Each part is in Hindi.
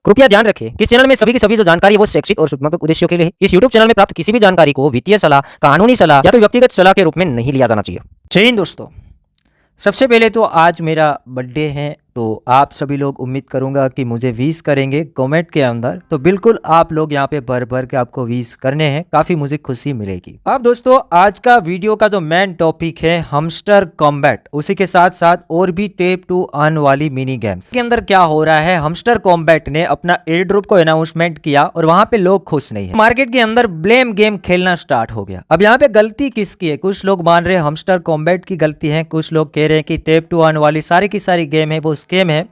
कृपया ध्यान रखें कि इस चैनल में सभी की सभी जो जानकारी है वो शैक्षिक और सूचनात्मक उद्देश्यों के लिए है। इस यूट्यूब चैनल में प्राप्त किसी भी जानकारी को वित्तीय सलाह, कानूनी सलाह या तो व्यक्तिगत सलाह के रूप में नहीं लिया जाना चाहिए। जय हिंद दोस्तों। सबसे पहले तो आज मेरा बर्थडे है, तो आप सभी लोग उम्मीद करूंगा कि मुझे विश करेंगे कमेंट के अंदर। तो बिल्कुल आप लोग यहाँ पे भर भर के आपको विश करने हैं, काफ़ी मुझे खुशी मिलेगी। अब दोस्तों आज का वीडियो का जो मेन टॉपिक है हमस्टर कॉम्बैट, उसी के साथ साथ और भी टेप टू अर्न वाली मिनी गेम्स के अंदर क्या हो रहा है। हमस्टर कॉम्बैट ने अपना एयर ड्रॉप को अनाउंसमेंट किया और वहां पे लोग खुश नहीं है। मार्केट के अंदर ब्लेम गेम खेलना स्टार्ट हो गया। अब यहाँ पे गलती किसकी है? कुछ लोग मान रहे हैं हमस्टर कॉम्बैट की गलती है, कुछ लोग कह रहे हैं कि टेप टू अर्न वाली सारी की सारी गेम है वो स्कैम है,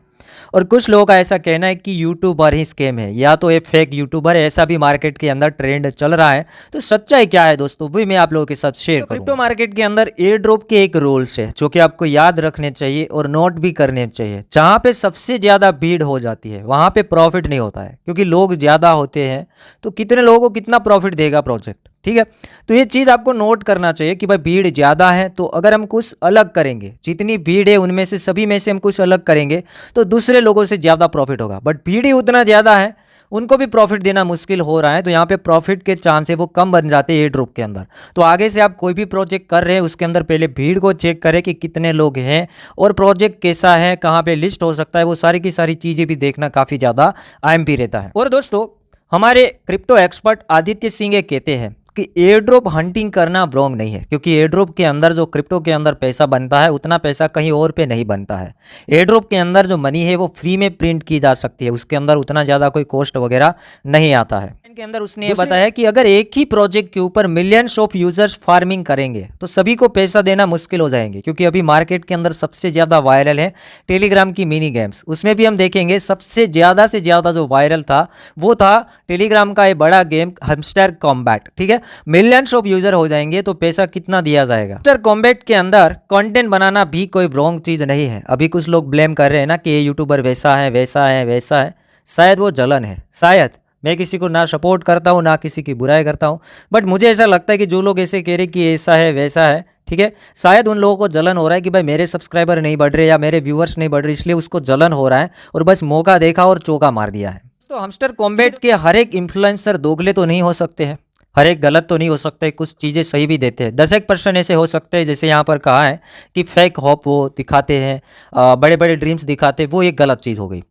और कुछ लोगों का ऐसा कहना है कि यूट्यूबर ही स्कैम है या तो ये फेक यूट्यूबर है। ऐसा भी मार्केट के अंदर ट्रेंड चल रहा है। तो सच्चाई क्या है दोस्तों, वही मैं आप लोगों के साथ शेयर करूंगा। क्रिप्टो मार्केट के अंदर एयर ड्रॉप के एक रूल्स है जो कि आपको याद रखने चाहिए और नोट भी करने चाहिए। जहां पे सबसे ज्यादा भीड़ हो जाती है वहां पे प्रॉफिट नहीं होता है, क्योंकि लोग ज्यादा होते हैं तो कितने लोगों को कितना प्रॉफिट देगा प्रोजेक्ट, ठीक है। तो ये चीज़ आपको नोट करना चाहिए कि भाई भीड़ ज़्यादा है तो अगर हम कुछ अलग करेंगे, जितनी भीड़ है उनमें से सभी में से हम कुछ अलग करेंगे तो दूसरे लोगों से ज़्यादा प्रॉफिट होगा। बट भीड़ ही उतना ज़्यादा है, उनको भी प्रॉफिट देना मुश्किल हो रहा है, तो यहाँ पे प्रॉफिट के चांस है वो कम बन जाते हैं एयर ड्रॉप के अंदर। तो आगे से आप कोई भी प्रोजेक्ट कर रहे हैं उसके अंदर पहले भीड़ को चेक करें कि कितने लोग हैं और प्रोजेक्ट कैसा है, कहाँ पे लिस्ट हो सकता है, वो सारी की सारी चीज़ें भी देखना काफ़ी ज़्यादा IMP रहता है। और दोस्तों हमारे क्रिप्टो एक्सपर्ट आदित्य सिंह ये कहते हैं कि एयर ड्रॉप हंटिंग करना रॉन्ग नहीं है, क्योंकि एयर ड्रॉप के अंदर जो क्रिप्टो के अंदर पैसा बनता है उतना पैसा कहीं और पे नहीं बनता है। एयर ड्रॉप के अंदर जो मनी है वो फ्री में प्रिंट की जा सकती है, उसके अंदर उतना ज़्यादा कोई कॉस्ट वगैरह नहीं आता है। के अंदर उसने ये बताया कि अगर एक ही प्रोजेक्ट के ऊपर मिलियंस ऑफ यूजर्स फार्मिंग करेंगे तो सभी को पैसा देना मुश्किल हो जाएंगे, क्योंकि अभी मार्केट के अंदर सबसे ज़्यादा वायरल है टेलीग्राम की मिनी गेम्स। उसमें भी हम देखेंगे सबसे ज़्यादा से ज़्यादा जो वायरल था वो था टेलीग्राम का ये बड़ा गेम हमस्टर कॉम्बैट, ठीक है। मिलियंस ऑफ यूजर हो जाएंगे तो पैसा कितना दिया जाएगा। हमस्टर कॉम्बैट के अंदर कंटेंट बनाना भी कोई रॉन्ग चीज़ नहीं है। अभी कुछ लोग ब्लेम कर रहे हैं ना कि ये यूट्यूबर वैसा है वैसा है वैसा है, शायद वो जलन है, शायद। मैं किसी को ना सपोर्ट करता हूँ ना किसी की बुराई करता हूँ, बट मुझे ऐसा लगता है कि जो लोग ऐसे कह रहे कि ऐसा है वैसा है, ठीक है, शायद उन लोगों को जलन हो रहा है कि भाई मेरे सब्सक्राइबर नहीं बढ़ रहे या मेरे व्यूअर्स नहीं बढ़ रहे, इसलिए उसको जलन हो रहा है और बस मौका देखा और चौका मार दिया है। तो हमस्टर कॉम्बैट के हर एक इन्फ्लुएंसर दोगले तो नहीं हो सकते हैं, हर एक गलत तो नहीं हो सकते, कुछ चीज़ें सही भी देते हैं। 10% ऐसे हो सकते हैं, जैसे यहाँ पर कहा है कि फेक होप वो दिखाते हैं, बड़े बड़े ड्रीम्स दिखाते हैं, वो एक गलत चीज़ हो गई।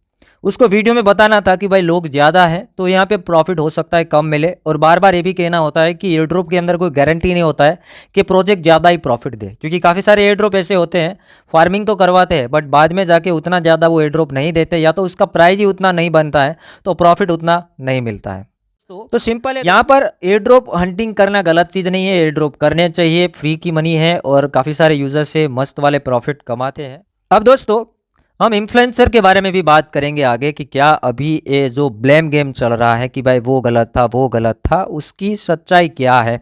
उसको वीडियो में बताना था कि भाई लोग ज़्यादा हैं तो यहाँ पे प्रॉफिट हो सकता है कम मिले, और बार बार ये भी कहना होता है कि एयर ड्रॉप के अंदर कोई गारंटी नहीं होता है कि प्रोजेक्ट ज़्यादा ही प्रॉफिट दे, क्योंकि काफ़ी सारे एयर ड्रॉप ऐसे होते हैं फार्मिंग तो करवाते हैं बट बाद में जाके उतना ज़्यादा वो एयर ड्रॉप नहीं देते, या तो उसका प्राइस ही उतना नहीं बनता है तो प्रॉफिट उतना नहीं मिलता है। तो सिंपल है, यहाँ पर एयर ड्रॉप हंटिंग करना गलत चीज़ नहीं है, एयर ड्रॉप करने चाहिए, फ्री की मनी है और काफ़ी सारे यूजर से मस्त वाले प्रॉफिट कमाते हैं। अब दोस्तों हम इन्फ्लुएंसर के बारे में भी बात करेंगे आगे कि क्या अभी ये जो ब्लेम गेम चल रहा है कि भाई वो गलत था वो गलत था, उसकी सच्चाई क्या है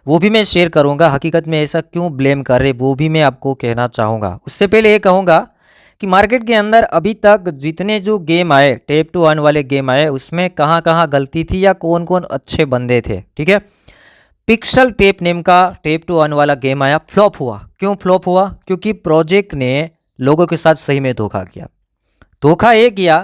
वो भी मैं शेयर करूंगा। हकीकत में ऐसा क्यों ब्लेम कर रहे वो भी मैं आपको कहना चाहूँगा। उससे पहले ये कहूँगा कि मार्केट के अंदर अभी तक जितने जो गेम आए, टेप टू अर्न वाले गेम आए, उसमें कहाँ कहाँ गलती थी या कौन कौन अच्छे बंदे थे, ठीक है। पिक्सल टेप नेम का टेप टू अर्न वाला गेम आया, फ्लॉप हुआ। क्यों फ्लॉप हुआ? क्योंकि प्रोजेक्ट ने लोगों के साथ सही में धोखा किया। धोखा ये किया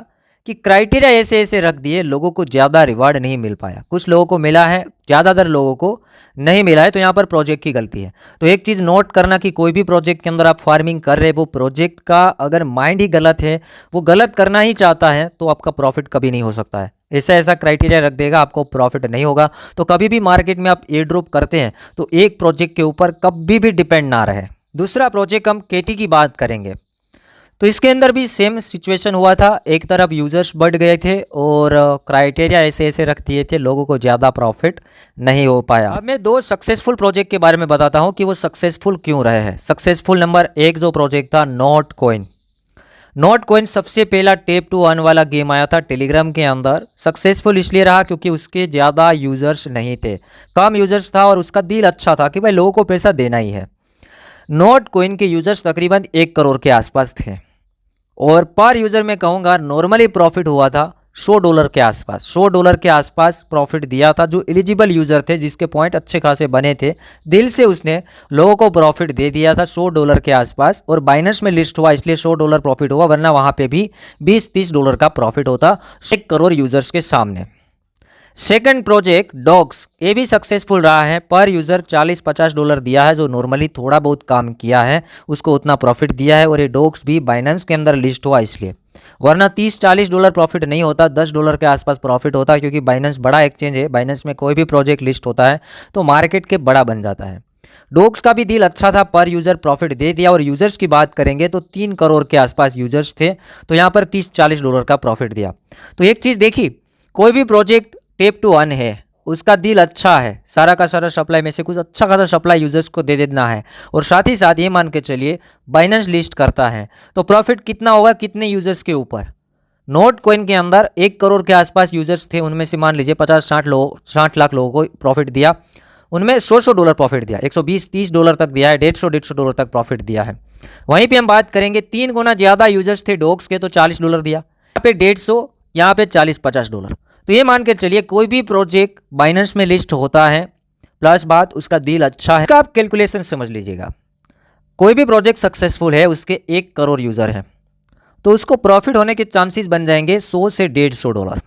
कि क्राइटेरिया ऐसे ऐसे रख दिए, लोगों को ज़्यादा रिवार्ड नहीं मिल पाया। कुछ लोगों को मिला है, ज़्यादातर लोगों को नहीं मिला है, तो यहाँ पर प्रोजेक्ट की गलती है। तो एक चीज़ नोट करना कि कोई भी प्रोजेक्ट के अंदर आप फार्मिंग कर रहे, वो प्रोजेक्ट का अगर माइंड ही गलत है, वो गलत करना ही चाहता है, तो आपका प्रॉफिट कभी नहीं हो सकता है। ऐसा ऐसा क्राइटेरिया रख देगा आपको प्रॉफिट नहीं होगा। तो कभी भी मार्केट में आप एयर ड्रॉप करते हैं तो एक प्रोजेक्ट के ऊपर कभी भी डिपेंड ना रहे। दूसरा प्रोजेक्ट हम केटी की बात करेंगे, तो इसके अंदर भी सेम सिचुएशन हुआ था। एक तरफ यूजर्स बढ़ गए थे और क्राइटेरिया ऐसे ऐसे रख दिए थे, लोगों को ज़्यादा प्रॉफिट नहीं हो पाया। अब मैं 2 सक्सेसफुल प्रोजेक्ट के बारे में बताता हूं कि वो सक्सेसफुल क्यों रहे हैं। सक्सेसफुल नंबर 1 जो प्रोजेक्ट था नोट कॉइन। नोट कॉइन सबसे पहला टेप टू अर्न वाला गेम आया था टेलीग्राम के अंदर। सक्सेसफुल इसलिए रहा क्योंकि उसके ज़्यादा यूजर्स नहीं थे, कम यूजर्स था और उसका डील अच्छा था कि भाई लोगों को पैसा देना ही है। नोट कॉइन के यूजर्स तकरीबन 1 करोड़ के आसपास थे और पर यूज़र में कहूँगा नॉर्मली प्रॉफिट हुआ था $100 के आसपास, $100 के आसपास प्रॉफिट दिया था। जो एलिजिबल यूज़र थे, जिसके पॉइंट अच्छे खासे बने थे, दिल से उसने लोगों को प्रॉफिट दे दिया था $100 के आसपास। और बाइनेंस में लिस्ट हुआ इसलिए $100 प्रॉफिट हुआ, वरना वहाँ पे भी $20-30 का प्रॉफिट होता 1 करोड़ यूजर्स के सामने। सेकंड प्रोजेक्ट डॉग्स, ये भी सक्सेसफुल रहा है। पर यूज़र $40-50 दिया है, जो नॉर्मली थोड़ा बहुत काम किया है उसको उतना प्रॉफिट दिया है। और ये डॉग्स भी बाइनेंस के अंदर लिस्ट हुआ इसलिए, वरना $30-40 प्रॉफिट नहीं होता, $10 के आसपास प्रॉफिट होता। क्योंकि बाइनेंस बड़ा एक्सचेंज है, बाइनेंस में कोई भी प्रोजेक्ट लिस्ट होता है तो मार्केट के बड़ा बन जाता है। डॉग्स का भी डील अच्छा था, पर यूज़र प्रॉफिट दे दिया। और यूज़र्स की बात करेंगे तो 3 करोड़ के आसपास यूज़र्स थे, तो यहाँ पर $30-40 का प्रॉफिट दिया। तो एक चीज़ देखी, कोई भी प्रोजेक्ट टेप टू अर्न है, उसका डील अच्छा है, सारा का सारा सप्लाई में से कुछ अच्छा खासा सप्लाई यूजर्स को दे देना है। और साथ ही साथ ये मान के चलिए बाइनेंस लिस्ट करता है तो प्रॉफिट कितना होगा, कितने यूजर्स के ऊपर। नोट कॉइन के अंदर 1 करोड़ के आसपास यूजर्स थे, उनमें से मान लीजिए 50-60 लाख लोगों को प्रॉफिट दिया, उनमें $100 प्रॉफिट दिया, $120-30 तक दिया है, $150 तक प्रॉफिट दिया है। वहीं पे हम बात करेंगे 3 गुना ज़्यादा यूजर्स थे डॉग्स के, तो $40 दिया, यहाँ पे 150, यहाँ पे $40-50। तो ये मान के चलिए कोई भी प्रोजेक्ट बाइनेंस में लिस्ट होता है, प्लस बात उसका डील अच्छा है, आप कैलकुलेशन समझ लीजिएगा। कोई भी प्रोजेक्ट सक्सेसफुल है, उसके 1 करोड़ यूज़र हैं, तो उसको प्रॉफिट होने के चांसेस बन जाएंगे $100 से $150।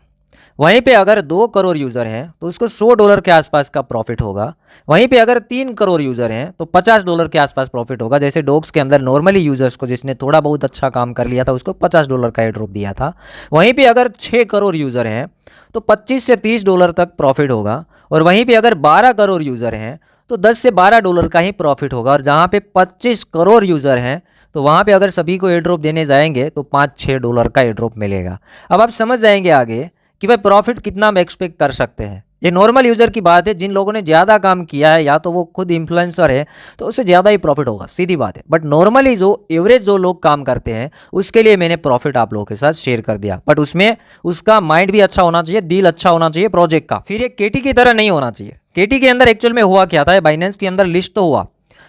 वहीं पे अगर 2 करोड़ यूज़र हैं तो उसको $100 के आसपास का प्रॉफिट होगा। वहीं पे अगर 3 करोड़ यूज़र हैं तो $50 के आसपास प्रॉफिट होगा। जैसे डॉग्स के अंदर नॉर्मली यूज़र्स को जिसने थोड़ा बहुत अच्छा काम कर लिया था उसको $50 का एयर ड्रॉप दिया था। वहीं पे अगर 6 करोड़ यूज़र हैं तो $25 से $30 तक प्रॉफिट होगा। और वहीं पर अगर 12 करोड़ यूज़र हैं तो $10 से $12 का ही प्रॉफिट होगा। और जहाँ पे 25 करोड़ यूज़र हैं तो वहाँ पे अगर सभी को एयर ड्रॉप देने जाएंगे तो $5-6 का एयर ड्रॉप मिलेगा। अब आप समझ जाएंगे आगे कि भाई प्रॉफिट कितना हम एक्सपेक्ट कर सकते हैं। ये नॉर्मल यूज़र की बात है, जिन लोगों ने ज़्यादा काम किया है या तो वो खुद इन्फ्लुएंसर है तो उससे ज़्यादा ही प्रॉफिट होगा, सीधी बात है। बट नॉर्मली जो एवरेज जो लोग काम करते हैं उसके लिए मैंने प्रॉफिट आप लोगों के साथ शेयर कर दिया। बट उसमें उसका माइंड भी अच्छा होना चाहिए, डील अच्छा होना चाहिए प्रोजेक्ट का। फिर ये केटी की तरह नहीं होना चाहिए। केटी के अंदर एक्चुअल में हुआ क्या था, बाइनेंस के अंदर लिस्ट तो हुआ,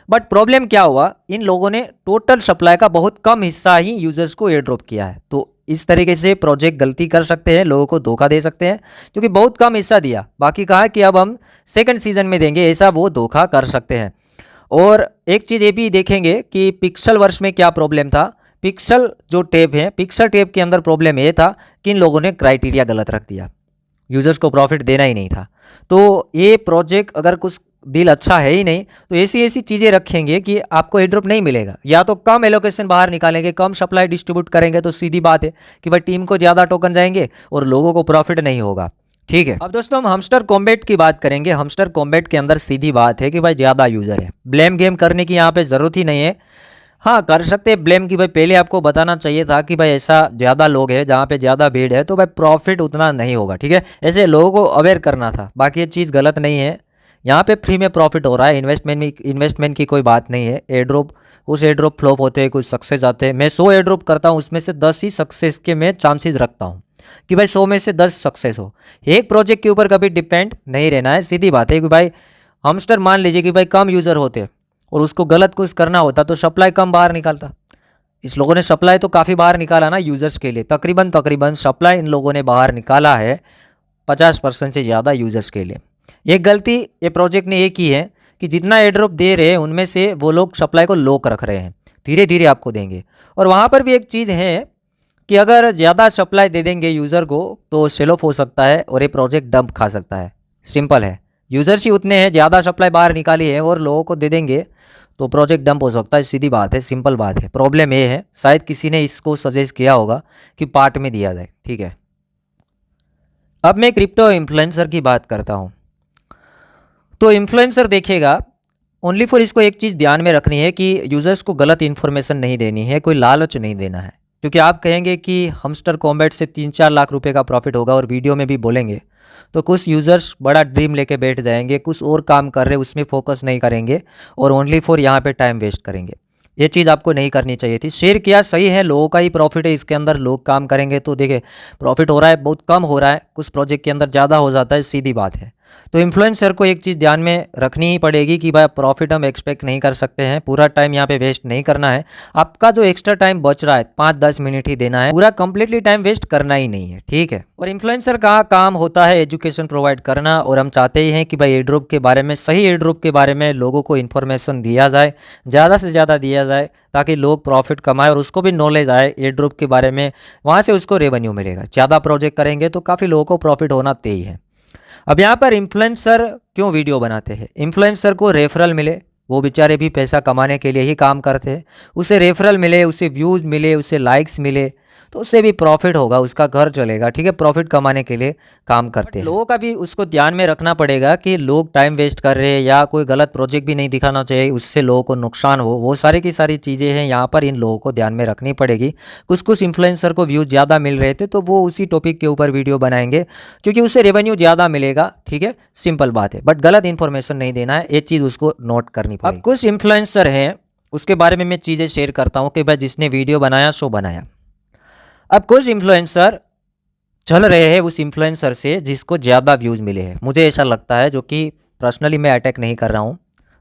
बट प्रॉब्लम क्या हुआ, इन लोगों ने टोटल सप्लाई का बहुत कम हिस्सा ही यूजर्स को एयर ड्रॉप किया है। तो इस तरीके से प्रोजेक्ट गलती कर सकते हैं, लोगों को धोखा दे सकते हैं, क्योंकि बहुत कम हिस्सा दिया, बाकी कहा कि अब हम सेकंड सीजन में देंगे, ऐसा वो धोखा कर सकते हैं। और एक चीज़ ये भी देखेंगे कि पिक्सल वर्ष में क्या प्रॉब्लम था। पिक्सल जो टैब है, पिक्सल टैब के अंदर प्रॉब्लम ये था कि इन लोगों ने क्राइटेरिया गलत रख दिया, यूजर्स को प्रॉफिट देना ही नहीं था। तो ये प्रोजेक्ट अगर कुछ डील अच्छा है ही नहीं तो ऐसी ऐसी चीज़ें रखेंगे कि आपको एयर ड्रॉप नहीं मिलेगा। या तो कम एलोकेशन बाहर निकालेंगे, कम सप्लाई डिस्ट्रीब्यूट करेंगे, तो सीधी बात है कि भाई टीम को ज़्यादा टोकन जाएंगे और लोगों को प्रॉफिट नहीं होगा। ठीक है, अब दोस्तों हम हमस्टर कॉम्बैट की बात करेंगे। हमस्टर कॉम्बैट के अंदर सीधी बात है कि भाई ज़्यादा यूज़र है, ब्लेम गेम करने की यहाँ पे ज़रूरत ही नहीं है। हाँ कर सकते हैं ब्लेम की, भाई पहले आपको बताना चाहिए था कि भाई ऐसा ज़्यादा लोग हैं, जहाँ पे ज़्यादा भीड़ है तो भाई प्रॉफिट उतना नहीं होगा। ठीक है, ऐसे लोगों को अवेयर करना था, बाकी ये चीज़ गलत नहीं है। यहाँ पे फ्री में प्रॉफिट हो रहा है, इन्वेस्टमेंट की कोई बात नहीं है। एयर ड्रॉप, कुछ एयर ड्रॉप फ्लॉप होते हैं, कुछ सक्सेस आते हैं। मैं 100 एयर ड्रॉप करता हूँ, उसमें से 10 ही सक्सेस के मैं चांसेस रखता हूँ कि भाई 100 में से 10 सक्सेस हो। एक प्रोजेक्ट के ऊपर कभी डिपेंड नहीं रहना है, सीधी बात है कि भाई हमस्टर मान लीजिए कि भाई कम यूज़र होते और उसको गलत कुछ करना होता तो सप्लाई कम बाहर निकालता। इस लोगों ने सप्लाई तो काफ़ी बाहर निकाला ना यूज़र्स के लिए, तकरीबन सप्लाई इन लोगों ने बाहर निकाला है 50% से ज़्यादा यूज़र्स के लिए। ये गलती ये प्रोजेक्ट ने ये की है कि जितना एयर ड्रॉप दे रहे हैं उनमें से वो लोग सप्लाई को लॉक रख रहे हैं, धीरे धीरे आपको देंगे। और वहाँ पर भी एक चीज़ है कि अगर ज़्यादा सप्लाई दे देंगे यूज़र को तो सेल ऑफ हो सकता है और ये प्रोजेक्ट डंप खा सकता है। सिंपल है, यूज़र्स ही उतने हैं, ज़्यादा सप्लाई बाहर निकाली है और लोगों को दे देंगे तो प्रोजेक्ट डंप हो सकता है, सीधी बात है, सिंपल बात है। प्रॉब्लम ये है, शायद किसी ने इसको सजेस्ट किया होगा कि पार्ट में दिया जाए। ठीक है, अब मैं क्रिप्टो इन्फ्लुएंसर की बात करता हूँ। तो इन्फ्लुएंसर देखेगा ओनली फॉर, इसको एक चीज़ ध्यान में रखनी है कि यूज़र्स को गलत इन्फॉर्मेशन नहीं देनी है, कोई लालच नहीं देना है। क्योंकि आप कहेंगे कि हमस्टर कॉम्बैट से 3-4 लाख रुपए का प्रॉफिट होगा और वीडियो में भी बोलेंगे तो कुछ यूज़र्स बड़ा ड्रीम लेके बैठ जाएंगे, कुछ और काम कर रहे उसमें फोकस नहीं करेंगे और ओनली फॉर यहाँ पे टाइम वेस्ट करेंगे। ये चीज़ आपको नहीं करनी चाहिए थी। शेयर किया सही है, लोगों का ही प्रॉफिट है, इसके अंदर लोग काम करेंगे तो देखिए प्रॉफिट हो रहा है, बहुत कम हो रहा है, कुछ प्रोजेक्ट के अंदर ज़्यादा हो जाता है, सीधी बात है। तो इन्फ्लुएंसर को एक चीज़ ध्यान में रखनी ही पड़ेगी कि भाई प्रॉफिट हम एक्सपेक्ट नहीं कर सकते हैं, पूरा टाइम यहाँ पे वेस्ट नहीं करना है। आपका जो एक्स्ट्रा टाइम बच रहा है 5-10 मिनट ही देना है, पूरा कंप्लीटली टाइम वेस्ट करना ही नहीं है, ठीक है। और इन्फ्लुएंसर का काम होता है एजुकेशन प्रोवाइड करना, और हम चाहते ही हैं कि भाई एयर ड्रॉप के बारे में, सही एयर ड्रॉप के बारे में लोगों को इन्फॉर्मेशन दिया जाए, ज़्यादा से ज़्यादा दिया जाए, ताकि लोग प्रॉफिट कमाएं और उसको भी नॉलेज आए एयर ड्रॉप के बारे में, वहाँ से उसको रेवेन्यू मिलेगा। ज़्यादा प्रोजेक्ट करेंगे तो काफ़ी लोगों को प्रॉफिट होना तय है। अब यहाँ पर इन्फ्लुएंसर क्यों वीडियो बनाते हैं? इन्फ्लुएंसर को रेफरल मिले, वो बेचारे भी पैसा कमाने के लिए ही काम करते हैं, उसे रेफरल मिले, उसे व्यूज़ मिले, उसे लाइक्स मिले, तो उससे भी प्रॉफिट होगा, उसका घर चलेगा, ठीक है। प्रॉफिट कमाने के लिए काम करते हैं। लोगों का भी उसको ध्यान में रखना पड़ेगा कि लोग टाइम वेस्ट कर रहे हैं या कोई गलत प्रोजेक्ट भी नहीं दिखाना चाहिए, उससे लोगों को नुकसान हो, वो सारी की सारी चीज़ें हैं यहाँ पर इन लोगों को ध्यान में रखनी पड़ेगी। कुछ कुछ इन्फ्लुएंसर को व्यूज़ ज़्यादा मिल रहे थे तो वो उसी टॉपिक के ऊपर वीडियो बनाएंगे क्योंकि उससे रेवेन्यू ज़्यादा मिलेगा, ठीक है, सिंपल बात है। बट गलत इन्फॉर्मेशन नहीं देना है, ये चीज़ उसको नोट करनी पड़ेगी। अब कुछ इन्फ्लुएंसर हैं, उसके बारे में मैं चीज़ें शेयर करता हूँ कि भाई जिसने वीडियो बनाया सो बनाया। अब कुछ इन्फ्लुएंसर चल रहे हैं उस इन्फ्लुएंसर से जिसको ज़्यादा व्यूज़ मिले हैं, मुझे ऐसा लगता है, जो कि पर्सनली मैं अटैक नहीं कर रहा हूँ,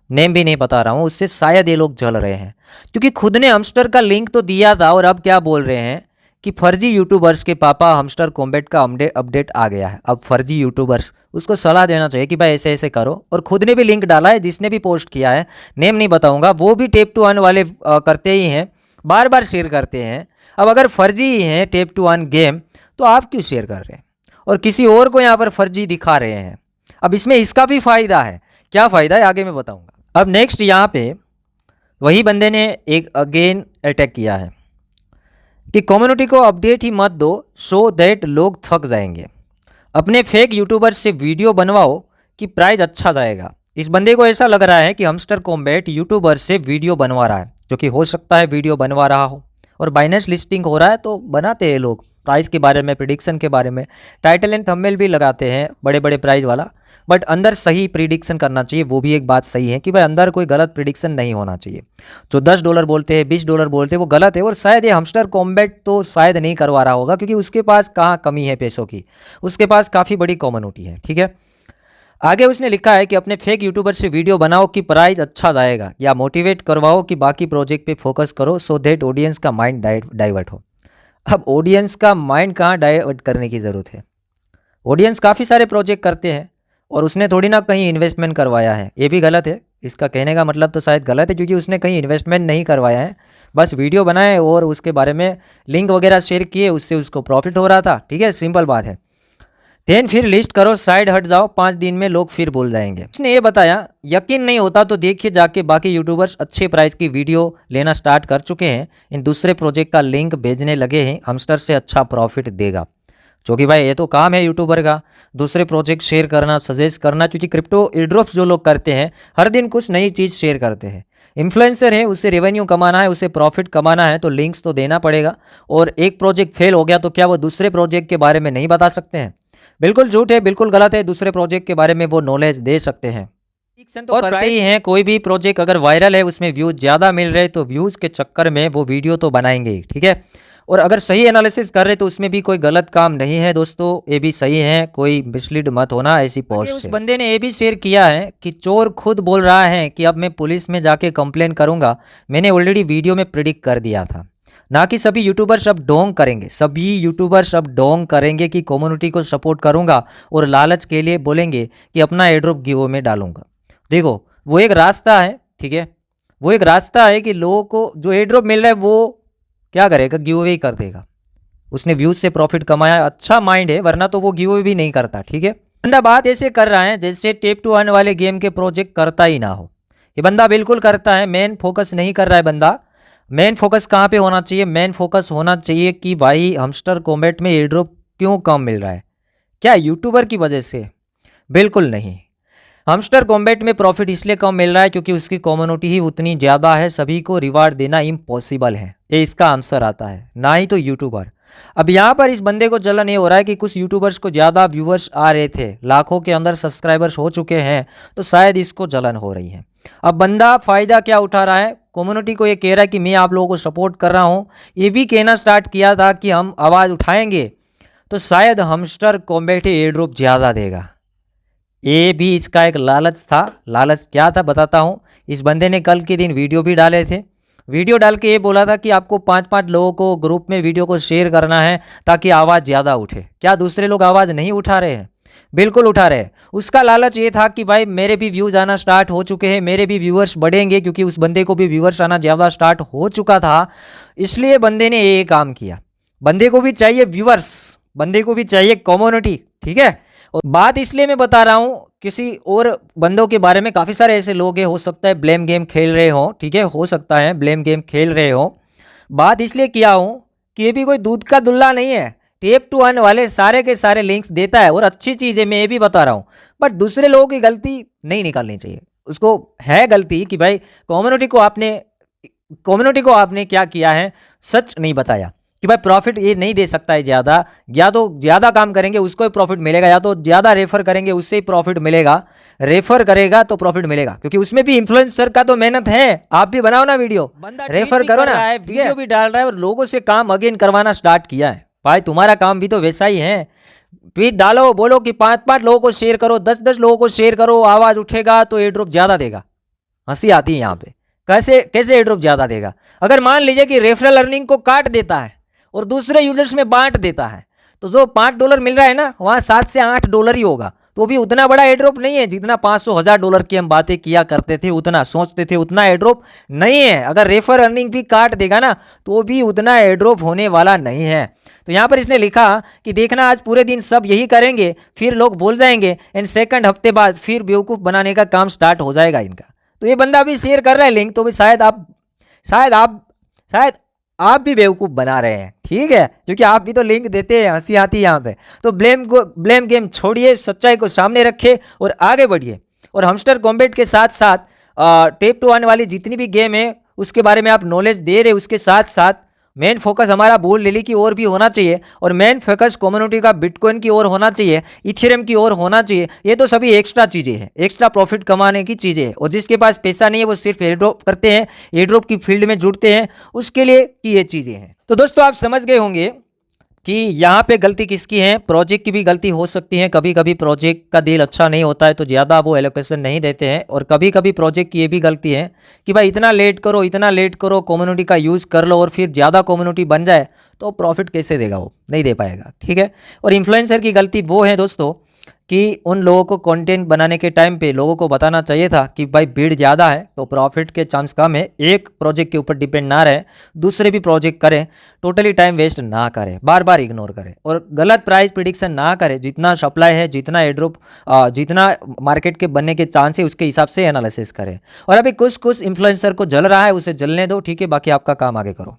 नेम भी नहीं बता रहा हूँ, उससे शायद ये लोग जल रहे हैं क्योंकि खुद ने हमस्टर का लिंक तो दिया था और अब क्या बोल रहे हैं कि फर्जी यूट्यूबर्स के पापा हमस्टर कॉम्बैट का अपडेट आ गया है। अब फर्जी यूट्यूबर्स, उसको सलाह देना चाहिए कि भाई ऐसे ऐसे करो, और खुद ने भी लिंक डाला है, जिसने भी पोस्ट किया है, नेम नहीं बताऊंगा, वो भी टेप टू अर्न वाले करते ही हैं, बार बार शेयर करते हैं। अब अगर फर्जी ही है टेप टू अर्न गेम, तो आप क्यों शेयर कर रहे हैं और किसी और को यहाँ पर फर्जी दिखा रहे हैं? अब इसमें इसका भी फायदा है, क्या फ़ायदा है आगे मैं बताऊंगा। अब नेक्स्ट यहाँ पे वही बंदे ने एक अगेन अटैक किया है कि कम्युनिटी को अपडेट ही मत दो सो दैट लोग थक जाएंगे, अपने फेक यूट्यूबर से वीडियो बनवाओ कि प्राइस अच्छा जाएगा। इस बंदे को ऐसा लग रहा है कि हमस्टर कॉम्बैट यूट्यूबर से वीडियो बनवा रहा है, जो कि हो सकता है वीडियो बनवा रहा हो, और बाइनेंस लिस्टिंग हो रहा है तो बनाते हैं लोग प्राइस के बारे में, प्रिडिक्शन के बारे में, टाइटल एंड थंबनेल भी लगाते हैं बड़े बड़े प्राइस वाला, बट अंदर सही प्रिडिक्शन करना चाहिए। वो भी एक बात सही है कि भाई अंदर कोई गलत प्रिडिक्शन नहीं होना चाहिए। जो $10 बोलते हैं, $20 बोलते हैं, वो गलत है। और शायद ये हमस्टर कॉम्बैट तो शायद नहीं करवा रहा होगा क्योंकि उसके पास कहाँ कमी है पैसों की, उसके पास काफ़ी बड़ी कम्युनिटी है, ठीक है। आगे उसने लिखा है कि अपने फेक यूट्यूबर से वीडियो बनाओ कि प्राइस अच्छा जाएगा, या मोटिवेट करवाओ कि बाकी प्रोजेक्ट पे फोकस करो सो दैट ऑडियंस का माइंड डाइवर्ट हो। अब ऑडियंस का माइंड कहाँ डाइवर्ट करने की ज़रूरत है? ऑडियंस काफ़ी सारे प्रोजेक्ट करते हैं और उसने थोड़ी ना कहीं इन्वेस्टमेंट करवाया है, ये भी गलत है। इसका कहने का मतलब तो शायद गलत है क्योंकि उसने कहीं इन्वेस्टमेंट नहीं करवाया है, बस वीडियो बनाए और उसके बारे में लिंक वगैरह शेयर किए, उससे उसको प्रॉफिट हो रहा था, ठीक है, सिंपल बात है। देन फिर लिस्ट करो, साइड हट जाओ, 5 दिन में लोग फिर भूल जाएंगे। उसने ये बताया यकीन नहीं होता तो देखिए जाके बाकी यूट्यूबर्स अच्छे प्राइस की वीडियो लेना स्टार्ट कर चुके हैं, इन दूसरे प्रोजेक्ट का लिंक भेजने लगे हैं, हमस्टर से अच्छा प्रॉफिट देगा। जो कि भाई ये तो काम है यूट्यूबर का, दूसरे प्रोजेक्ट शेयर करना, सजेस्ट करना, क्योंकि क्रिप्टो एयरड्रॉप्स जो लोग करते हैं हर दिन कुछ नई चीज़ शेयर करते हैं। इन्फ्लुएंसर है, उससे रेवेन्यू कमाना है, उसे प्रॉफिट कमाना है, तो लिंक्स तो देना पड़ेगा। और एक प्रोजेक्ट फेल हो गया तो क्या वो दूसरे प्रोजेक्ट के बारे में नहीं बता सकते हैं? बिल्कुल झूठ है, बिल्कुल गलत है। दूसरे प्रोजेक्ट के बारे में वो नॉलेज दे सकते हैं तो और करते ही हैं। कोई भी प्रोजेक्ट अगर वायरल है, उसमें व्यूज़ ज़्यादा मिल रहे, तो व्यूज़ के चक्कर में वो वीडियो तो बनाएंगे ही, ठीक है। और अगर सही एनालिसिस कर रहे तो उसमें भी कोई गलत काम नहीं है दोस्तों, ये भी सही है, कोई मिसलीड मत होना ऐसी पोस्ट। उस बंदे ने ये भी शेयर किया है कि चोर खुद बोल रहा है कि अब मैं पुलिस में जाके कंप्लेन करूंगा, मैंने ऑलरेडी वीडियो में प्रिडिक्ट कर दिया था। ना कि सभी यूट्यूबर्स अब डोंग करेंगे, सभी यूट्यूबर्स अब डोंग करेंगे कि कम्युनिटी को सपोर्ट करूंगा और लालच के लिए बोलेंगे कि अपना एयरड्रॉप गिव में डालूंगा। देखो वो एक रास्ता है, ठीक है, वो एक रास्ता है कि लोगों को जो एयरड्रॉप मिल रहा है वो क्या करेगा, गिव अवे कर देगा। उसने व्यूज से प्रॉफिट कमाया, अच्छा माइंड है, वरना तो वो गिव अवे भी नहीं करता, ठीक है। बंदा बात ऐसे कर रहा है जैसे टेप टू अर्न वाले गेम के प्रोजेक्ट करता ही ना हो। ये बंदा बिल्कुल करता है, मेन फोकस नहीं कर रहा है बंदा। मेन फोकस कहाँ पे होना चाहिए? मेन फोकस होना चाहिए कि भाई हमस्टर कॉम्बैट में एयरड्रॉप क्यों कम मिल रहा है, क्या यूट्यूबर की वजह से? बिल्कुल नहीं। हमस्टर कॉम्बैट में प्रॉफिट इसलिए कम मिल रहा है क्योंकि उसकी कम्युनिटी ही उतनी ज़्यादा है, सभी को रिवार्ड देना इम्पॉसिबल है, ये इसका आंसर आता है, ना ही तो यूट्यूबर। अब यहाँ पर इस बंदे को जलन ये हो रहा है कि कुछ यूट्यूबर्स को ज़्यादा व्यूअर्स आ रहे थे, लाखों के अंदर सब्सक्राइबर्स हो चुके हैं, तो शायद इसको जलन हो रही है। अब बंदा फ़ायदा क्या उठा रहा है? कम्युनिटी को ये कह रहा है कि मैं आप लोगों को सपोर्ट कर रहा हूँ, ये भी कहना स्टार्ट किया था कि हम आवाज़ उठाएंगे तो शायद हमस्टर कॉम्बैट एयर ड्रॉप ज़्यादा देगा। ये भी इसका एक लालच था। लालच क्या था बताता हूँ। इस बंदे ने कल के दिन वीडियो भी डाले थे। वीडियो डाल के ये बोला था कि आपको 5-5 लोगों को ग्रुप में वीडियो को शेयर करना है ताकि आवाज़ ज़्यादा उठे। क्या दूसरे लोग आवाज़ नहीं उठा रहे हैं? बिल्कुल उठा रहे हैं। उसका लालच ये था कि भाई मेरे भी व्यूज़ आना स्टार्ट हो चुके हैं, मेरे भी व्यूअर्स बढ़ेंगे, क्योंकि उस बंदे को भी व्यूअर्स आना ज़्यादा स्टार्ट हो चुका था। इसलिए बंदे ने ये काम किया। बंदे को भी चाहिए व्यूअर्स, बंदे को भी चाहिए कम्युनिटी, ठीक है। और बात इसलिए मैं बता रहा हूँ किसी और बंदों के बारे में। काफ़ी सारे ऐसे लोग हैं, हो सकता है ब्लेम गेम खेल रहे हो, ठीक है, हो सकता है ब्लेम गेम खेल रहे हो। बात इसलिए किया हूँ कि ये भी कोई दूध का दुल्ला नहीं है। टेप टू अर्न वाले सारे के सारे लिंक्स देता है और अच्छी चीज़ है, मैं ये भी बता रहा हूँ। बट दूसरे लोगों की गलती नहीं निकालनी चाहिए। उसको है गलती कि भाई कम्युनिटी को आपने क्या किया है, सच नहीं बताया कि भाई प्रॉफिट ये नहीं दे सकता है ज़्यादा, या तो ज़्यादा काम करेंगे उसको ही प्रॉफिट मिलेगा, या तो ज़्यादा रेफर करेंगे उससे ही प्रॉफिट मिलेगा। रेफर करेगा तो प्रॉफिट मिलेगा, क्योंकि उसमें भी इन्फ्लुएंसर का तो मेहनत है। आप भी बनाओ ना वीडियो, रेफर करो ना, वीडियो भी डाल रहा है और लोगों से काम अगेन करवाना स्टार्ट किया है। भाई तुम्हारा काम भी तो वैसा ही है। ट्वीट डालो, बोलो कि 5-5 लोगों को शेयर करो, 10-10 लोगों को शेयर करो, आवाज़ उठेगा तो एयर ड्रॉप ज़्यादा देगा। हंसी आती है यहाँ पे। कैसे कैसे एयर ड्रॉप ज़्यादा देगा? अगर मान लीजिए कि रेफरल अर्निंग को काट देता है और दूसरे यूजर्स में बांट देता है, तो जो $5 मिल रहा है ना, वहाँ $7 से $8 ही होगा। तो भी उतना बड़ा एड्रॉप नहीं है जितना $500,000 की हम बातें किया करते थे, उतना सोचते थे, उतना एड्रॉप नहीं है। अगर रेफर अर्निंग भी काट देगा ना तो भी उतना एड्रॉप होने वाला नहीं है। तो यहाँ पर इसने लिखा कि देखना आज पूरे दिन सब यही करेंगे, फिर लोग बोल जाएंगे एंड सेकंड हफ्ते बाद फिर बेवकूफ़ बनाने का काम स्टार्ट हो जाएगा इनका। तो ये बंदा भी शेयर कर रहा है लिंक, तो भी शायद आप भी बेवकूफ़ बना रहे हैं, ठीक है, क्योंकि आप भी तो लिंक देते हैं। हंसी आती है यहाँ पे। तो ब्लेम गेम छोड़िए, सच्चाई को सामने रखिए और आगे बढ़िए। और हमस्टर कॉम्बैट के साथ साथ टेप टू आने वाली जितनी भी गेम है उसके बारे में आप नॉलेज दे रहे, उसके साथ साथ मेन फोकस हमारा बुल लिली की ओर भी होना चाहिए और मेन फोकस कम्युनिटी का बिटकॉइन की ओर होना चाहिए, इथेरियम की ओर होना चाहिए। ये तो सभी एक्स्ट्रा चीज़ें हैं, एक्स्ट्रा प्रॉफिट कमाने की चीज़ें हैं। और जिसके पास पैसा नहीं है वो सिर्फ एयरड्रॉप करते हैं, एयरड्रॉप की फील्ड में जुड़ते हैं, उसके लिए की ये चीज़ें हैं। तो दोस्तों आप समझ गए होंगे कि यहाँ पे गलती किसकी है। प्रोजेक्ट की भी गलती हो सकती है, कभी कभी प्रोजेक्ट का डील अच्छा नहीं होता है तो ज़्यादा वो एलोकेशन नहीं देते हैं। और कभी कभी प्रोजेक्ट की ये भी गलती है कि भाई इतना लेट करो, कम्युनिटी का यूज़ कर लो और फिर ज़्यादा कम्युनिटी बन जाए तो प्रॉफिट कैसे देगा, वो नहीं दे पाएगा, ठीक है। और इन्फ्लुएंसर की गलती वो है दोस्तों कि उन लोगों को कंटेंट बनाने के टाइम पे लोगों को बताना चाहिए था कि भाई भीड़ ज़्यादा है तो प्रॉफिट के चांस कम है, एक प्रोजेक्ट के ऊपर डिपेंड ना रहे, दूसरे भी प्रोजेक्ट करें, टोटली टाइम वेस्ट ना करें, बार बार इग्नोर करें और गलत प्राइस प्रिडिक्शन ना करें। जितना सप्लाई है, जितना एड्रॉप, जितना मार्केट के बनने के चांस है उसके हिसाब से एनालिसिस करें। और अभी कुछ इन्फ्लुएंसर को जल रहा है, उसे जलने दो, ठीक है, बाकी आपका काम आगे करो।